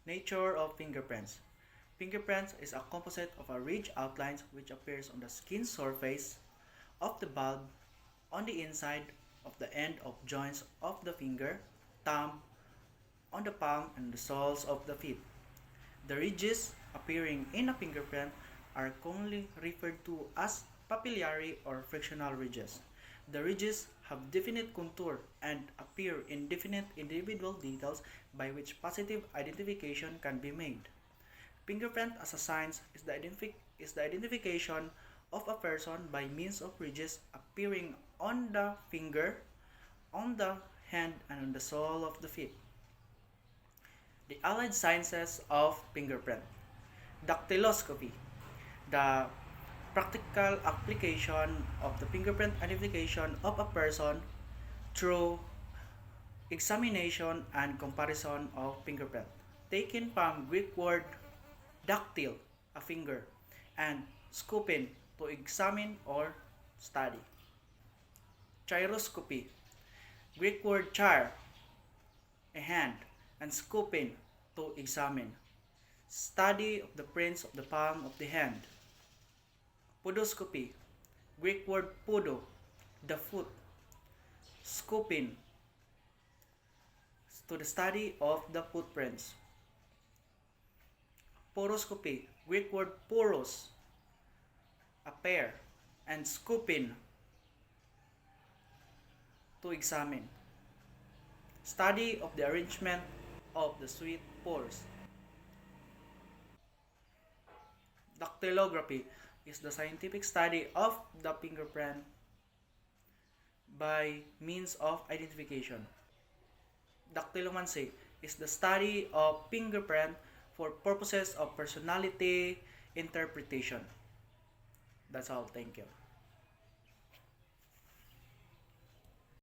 Nature of fingerprints. Fingerprints is a composite of a ridge outlines which appears on the skin surface of the bulb on the inside of the end of joints of the finger, thumb, on the palm and the soles of the feet. The ridges appearing in a fingerprint are commonly referred to as papillary or frictional ridges. The ridges have definite contour and appear in definite individual details by which positive identification can be made. Fingerprint as a sign is the identification of a person by means of ridges appearing on the finger, on the hand, and on the sole of the feet. The allied sciences of fingerprint. Dactyloscopy. The practical application of the fingerprint identification of a person through examination and comparison of fingerprint. Taken from Greek word dactyl, a finger, and scopin, to examine or study. Gyroscopy. Greek word gyr, a hand, and scopin, to examine. Study of the prints of the palm of the hand. Podoscopy. Greek word podo, the foot. Scopin, to the study of the footprints. Poroscopy. Greek word poros, a pair, and scopin, to examine. Study of the arrangement of the sweat pores. Dactylography is the scientific study of the fingerprint by means of identification. Dactylomancy is the study of fingerprint for purposes of personality interpretation. That's all. Thank you.